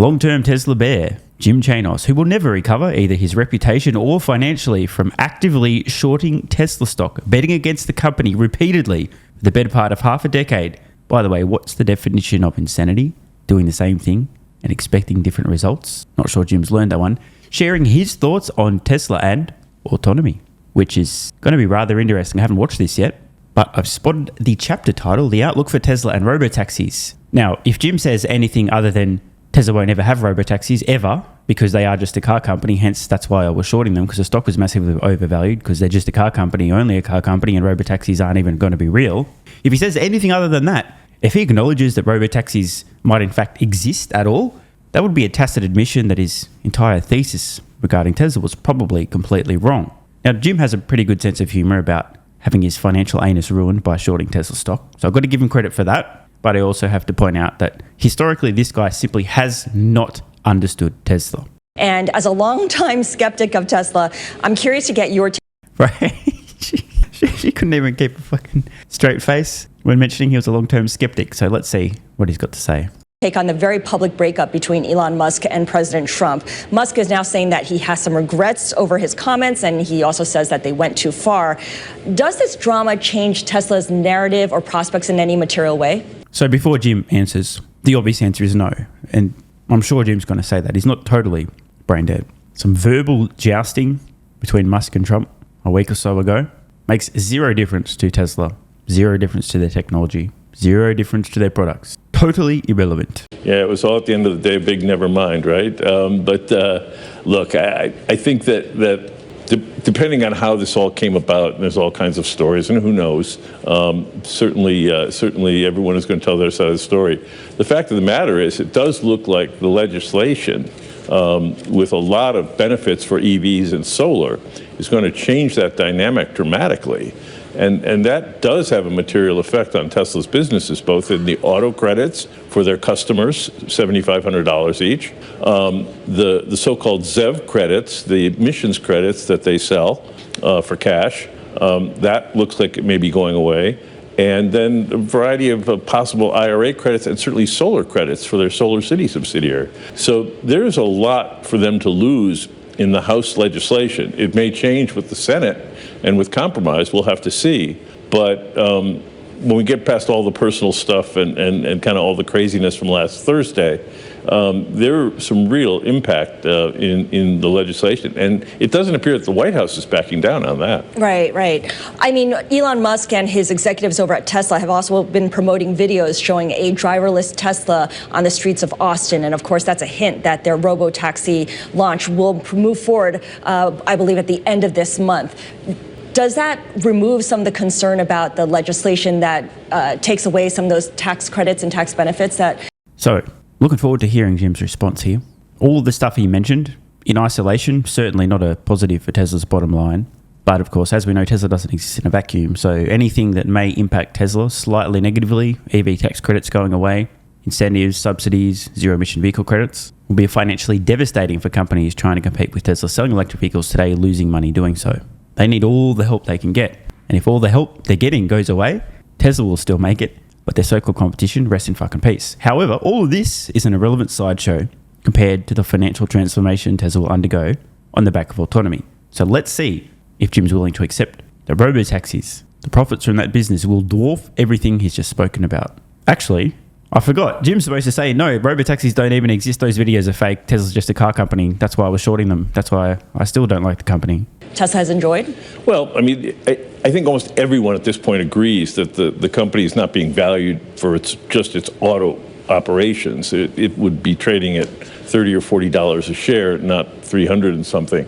Long-term Tesla bear, Jim Chanos, who will never recover either his reputation or financially from actively shorting Tesla stock, betting against the company repeatedly for the better part of half a decade. By the way, what's the definition of insanity? Doing the same thing and expecting different results? Not sure Jim's learned that one. Sharing his thoughts on Tesla and autonomy, which is going to be rather interesting. I haven't watched this yet, but I've spotted the chapter title, The Outlook for Tesla and Robotaxis. Now, if Jim says anything other than Tesla won't ever have robotaxis, ever, because they are just a car company, hence that's why I was shorting them, because the stock was massively overvalued, because they're just a car company, only a car company, and robotaxis aren't even going to be real. If he says anything other than that, if he acknowledges that robotaxis might in fact exist at all, that would be a tacit admission that his entire thesis regarding Tesla was probably completely wrong. Now, Jim has a pretty good sense of humour about having his financial anus ruined by shorting Tesla stock, so I've got to give him credit for that. But I also have to point out that historically, this guy simply has not understood Tesla. And as a longtime skeptic of Tesla, I'm curious to get your Right. She couldn't even keep a fucking straight face when mentioning he was a long-term skeptic. So let's see what he's got to say. Take on the very public breakup between Elon Musk and President Trump. Musk is now saying that he has some regrets over his comments, and he also says that they went too far. Does this drama change Tesla's narrative or prospects in any material way? So before Jim answers, the obvious answer is no. And I'm sure Jim's going to say that. He's not totally brain dead. Some verbal jousting between Musk and Trump a week or so ago makes zero difference to Tesla, zero difference to their technology, zero difference to their products. Totally irrelevant. Yeah, it was all at the end of the day a big never mind, right? Look, I think that depending on how this all came about, and there's all kinds of stories, and who knows, certainly everyone is going to tell their side of the story. The fact of the matter is it does look like the legislation, with a lot of benefits for EVs and solar, is going to change that dynamic dramatically. And that does have a material effect on Tesla's businesses, both in the auto credits for their customers, $7,500 each, the so-called ZEV credits, the emissions credits that they sell for cash, that looks like it may be going away, and then a variety of possible IRA credits and certainly solar credits for their Solar City subsidiary. So there's a lot for them to lose in the House legislation. It may change with the Senate, and with compromise, we'll have to see. But when we get past all the personal stuff and kind of all the craziness from last Thursday, there's some real impact in the legislation. And it doesn't appear that the White House is backing down on that. Right. I mean, Elon Musk and his executives over at Tesla have also been promoting videos showing a driverless Tesla on the streets of Austin. And of course, that's a hint that their Robotaxi launch will move forward, I believe, at the end of this month. Does that remove some of the concern about the legislation that takes away some of those tax credits and tax benefits that... So, looking forward to hearing Jim's response here. All of the stuff he mentioned, in isolation, certainly not a positive for Tesla's bottom line. But of course, as we know, Tesla doesn't exist in a vacuum. So anything that may impact Tesla slightly negatively, EV tax credits going away, incentives, subsidies, zero-emission vehicle credits, will be financially devastating for companies trying to compete with Tesla selling electric vehicles today, losing money doing so. They need all the help they can get. And if all the help they're getting goes away, Tesla will still make it, but their so-called competition rests in fucking peace. However, all of this is an irrelevant sideshow compared to the financial transformation Tesla will undergo on the back of autonomy. So let's see if Jim's willing to accept that robotaxis, the profits from that business, will dwarf everything he's just spoken about. Actually, I forgot. Jim's supposed to say, no, robotaxis don't even exist. Those videos are fake. Tesla's just a car company. That's why I was shorting them. That's why I still don't like the company. Tesla has enjoyed? Well, I mean, I think almost everyone at this point agrees that the company is not being valued for its auto operations. It would be trading at $30 or $40 a share, not 300 and something.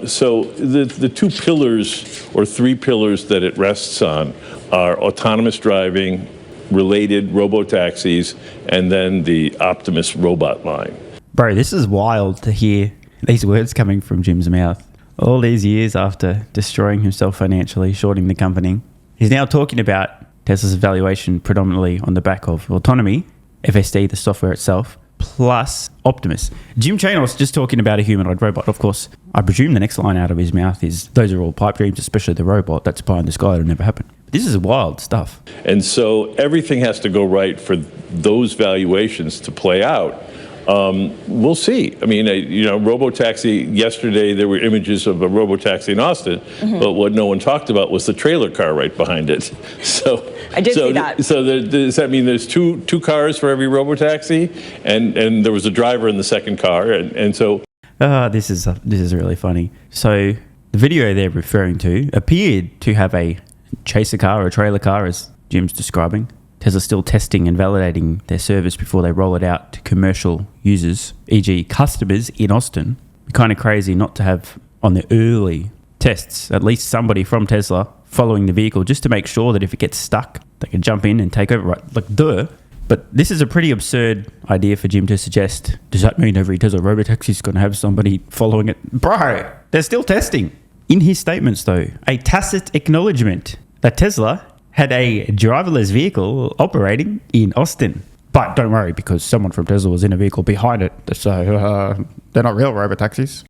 So the two pillars or three pillars that it rests on are autonomous driving, related robotaxis, and then the Optimus robot line. Bro, this is wild to hear these words coming from Jim's mouth. All these years after destroying himself financially, shorting the company, he's now talking about Tesla's valuation predominantly on the back of autonomy, FSD, the software itself, plus Optimus. Jim Chanos just talking about a humanoid robot. Of course, I presume the next line out of his mouth is, those are all pipe dreams, especially the robot. That's pie in the sky. It'll never happen. But this is wild stuff. And so everything has to go right for those valuations to play out. We'll see. I mean, Robotaxi, yesterday there were images of a Robotaxi in Austin, but what no one talked about was the trailer car right behind it. So I did see that. So does that mean there's two cars for every Robotaxi? And there was a driver in the second car, and so... This is really funny. So the video they're referring to appeared to have a chaser car or a trailer car, as Jim's describing. Tesla's still testing and validating their service before they roll it out to commercial users, e.g. customers in Austin. Kind of crazy not to have on the early tests at least somebody from Tesla following the vehicle just to make sure that if it gets stuck, they can jump in and take over. Right? Like, duh. But this is a pretty absurd idea for Jim to suggest. Does that mean every Tesla Robotaxi is going to have somebody following it? Bro, they're still testing. In his statements, though, a tacit acknowledgement that Tesla had a driverless vehicle operating in Austin. But don't worry, because someone from Tesla was in a vehicle behind it, so they're not real Robotaxis.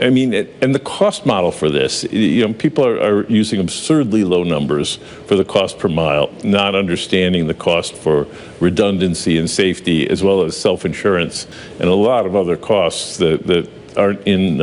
I mean, and the cost model for this, people are using absurdly low numbers for the cost per mile, not understanding the cost for redundancy and safety, as well as self-insurance and a lot of other costs that aren't in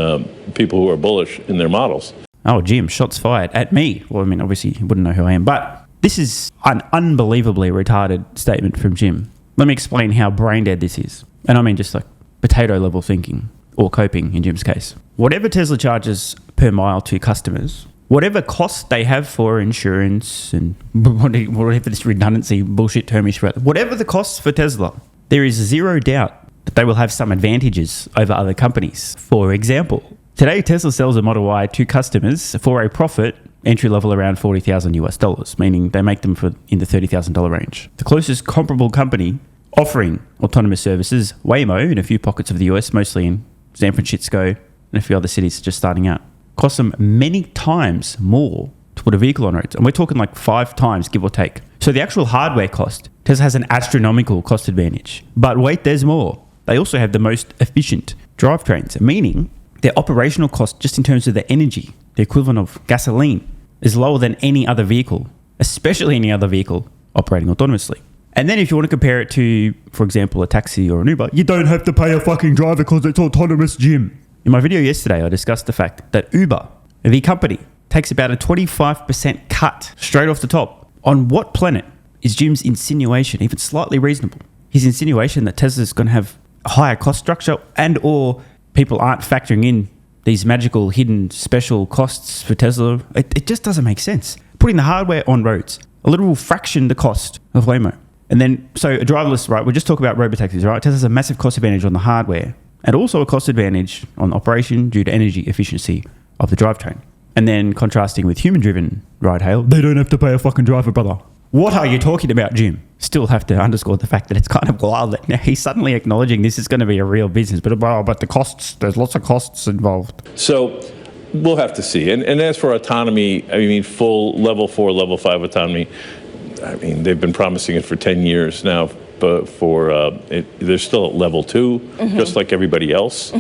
people who are bullish in their models. Oh, Jim, shots fired at me. Well, I mean, obviously, you wouldn't know who I am, but this is an unbelievably retarded statement from Jim. Let me explain how brain dead this is. And I mean just like potato level thinking, or coping in Jim's case. Whatever Tesla charges per mile to customers, whatever costs they have for insurance and whatever this redundancy bullshit term is, whatever the costs for Tesla, there is zero doubt that they will have some advantages over other companies. For example, today Tesla sells a Model Y to customers for a profit entry level around $40,000, meaning they make them for in the $30,000 range. The closest comparable company offering autonomous services, Waymo, in a few pockets of the US, mostly in San Francisco and a few other cities just starting out, costs them many times more to put a vehicle on roads. And we're talking like 5 times, give or take. So the actual hardware cost, Tesla has an astronomical cost advantage. But wait, there's more. They also have the most efficient drivetrains, meaning their operational cost, just in terms of the energy, the equivalent of gasoline, is lower than any other vehicle, especially any other vehicle operating autonomously. And then if you want to compare it to, for example, a taxi or an Uber, you don't have to pay a fucking driver because it's autonomous, Jim. In my video yesterday, I discussed the fact that Uber, the company, takes about a 25% cut straight off the top. On what planet is Jim's insinuation even slightly reasonable? His insinuation that Tesla's going to have a higher cost structure and or people aren't factoring in these magical hidden special costs for Tesla, it just doesn't make sense. Putting the hardware on roads, a literal fraction the cost of Waymo. And then, so a driverless, right, we just talk about robotaxis, right? Tesla's a massive cost advantage on the hardware and also a cost advantage on operation due to energy efficiency of the drivetrain. And then contrasting with human-driven ride-hail, they don't have to pay a fucking driver, brother. What are you talking about, Jim? Still have to underscore the fact that it's kind of wild that now he's suddenly acknowledging this is going to be a real business, but the costs, there's lots of costs involved. So we'll have to see. And as for autonomy, I mean, full level 4, level 5 autonomy, I mean, they've been promising it for 10 years now, but they're still at level 2, just like everybody else.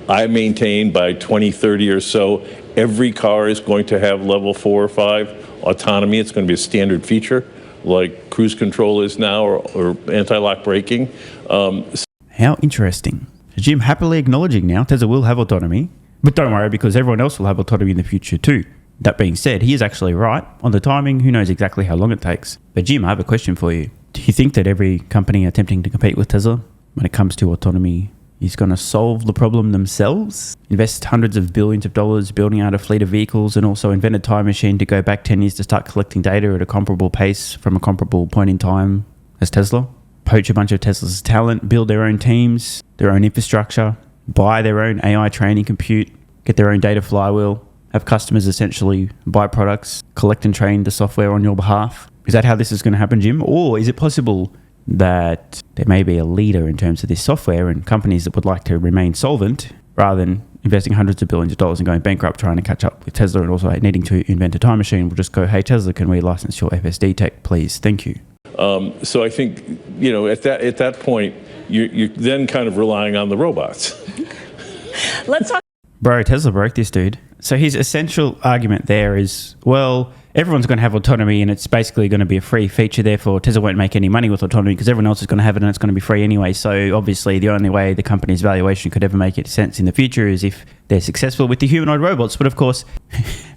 I maintain by 2030 or so, every car is going to have level 4 or 5 autonomy. It's going to be a standard feature, like cruise control is now, or anti-lock braking. How interesting. Jim happily acknowledging now Tesla will have autonomy, but don't worry because everyone else will have autonomy in the future too. That being said, he is actually right on the timing. Who knows exactly how long it takes. But Jim, I have a question for you. Do you think that every company attempting to compete with Tesla when it comes to autonomy is going to solve the problem themselves? Invest hundreds of billions of dollars building out a fleet of vehicles and also invent a time machine to go back 10 years to start collecting data at a comparable pace from a comparable point in time as Tesla? Poach a bunch of Tesla's talent, build their own teams, their own infrastructure, buy their own AI training compute, get their own data flywheel, have customers essentially buy products, collect and train the software on your behalf. Is that how this is going to happen, Jim? Or is it possible that there may be a leader in terms of this software and companies that would like to remain solvent rather than investing hundreds of billions of dollars and going bankrupt trying to catch up with Tesla and also needing to invent a time machine will just go, hey, Tesla, can we license your FSD tech, please? Thank you. So I think, at that point, you're then kind of relying on the robots. Let's talk. Bro, Tesla broke this dude. So his essential argument there is, well, everyone's going to have autonomy and it's basically going to be a free feature. Therefore, Tesla won't make any money with autonomy because everyone else is going to have it and it's going to be free anyway. So obviously, the only way the company's valuation could ever make it sense in the future is if they're successful with the humanoid robots. But of course,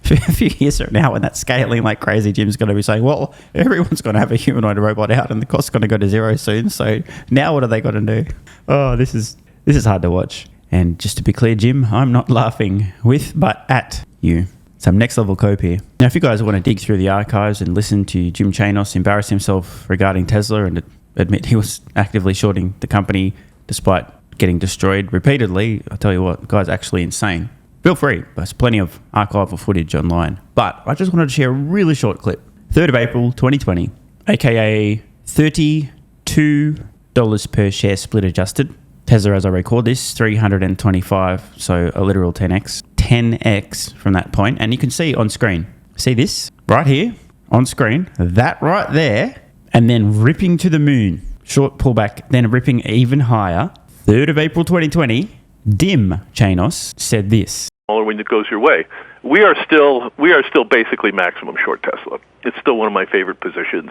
a few years from now, when that's scaling like crazy, Jim's going to be saying, well, everyone's going to have a humanoid robot out and the cost's going to go to zero soon. So now what are they going to do? Oh, this is hard to watch. And just to be clear, Jim, I'm not laughing with, but at you. Some next level cope here. Now, if you guys want to dig through the archives and listen to Jim Chanos embarrass himself regarding Tesla and admit he was actively shorting the company despite getting destroyed repeatedly, I'll tell you what, the guy's actually insane. Feel free. There's plenty of archival footage online. But I just wanted to share a really short clip. 3rd of April, 2020, aka $32 per share split adjusted. Tesla, as I record this, 325, so a literal 10x. 10x from that point. And you can see on screen, see this right here on screen, that right there, and then ripping to the moon. Short pullback, then ripping even higher. 3rd of April 2020, Dim Chanos said this. When it goes your way, we are still basically maximum short Tesla. It's still one of my favorite positions.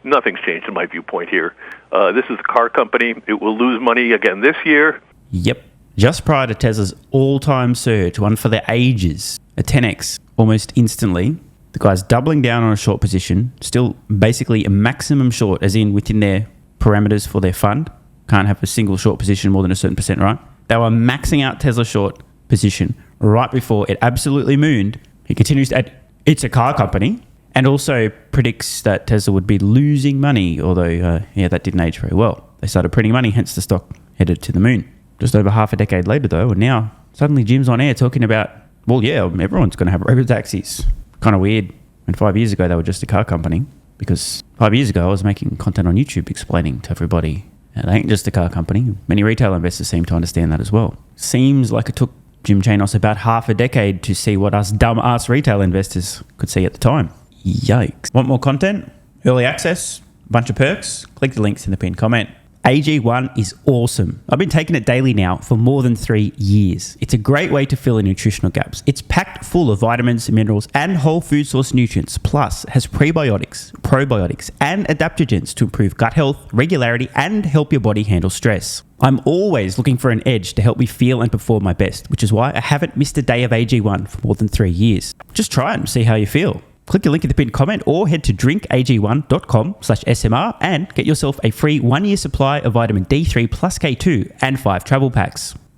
Nothing's changed in my viewpoint here. This is a car company. It will lose money again this year. Yep. Just prior to Tesla's all-time surge, one for the ages, a 10x almost instantly. The guy's doubling down on a short position, still basically a maximum short, as in within their parameters for their fund. Can't have a single short position more than a certain percent, right? They were maxing out Tesla short position right before it absolutely mooned. He continues to add, it's a car company, and also predicts that Tesla would be losing money, although, that didn't age very well. They started printing money, hence the stock headed to the moon. Just over half a decade later, though, and now suddenly Jim's on air talking about, well, yeah, everyone's going to have robotaxis. Kind of weird. And 5 years ago, they were just a car company, because 5 years ago, I was making content on YouTube explaining to everybody they ain't just a car company. Many retail investors seem to understand that as well. Seems like it took Jim Chanos about half a decade to see what us dumb-ass retail investors could see at the time. Yikes. Want more content? Early access? Bunch of perks? Click the links in the pinned comment. AG1 is awesome. I've been taking it daily now for more than 3 years. It's a great way to fill in nutritional gaps. It's packed full of vitamins, minerals, and whole food source nutrients. Plus, has prebiotics, probiotics, and adaptogens to improve gut health, regularity, and help your body handle stress. I'm always looking for an edge to help me feel and perform my best, which is why I haven't missed a day of AG1 for more than 3 years. Just try it and see how you feel. Click the link in the pinned comment or head to drinkag1.com/SMR and get yourself a free 1 year supply of vitamin D3 plus K2 and 5 travel packs.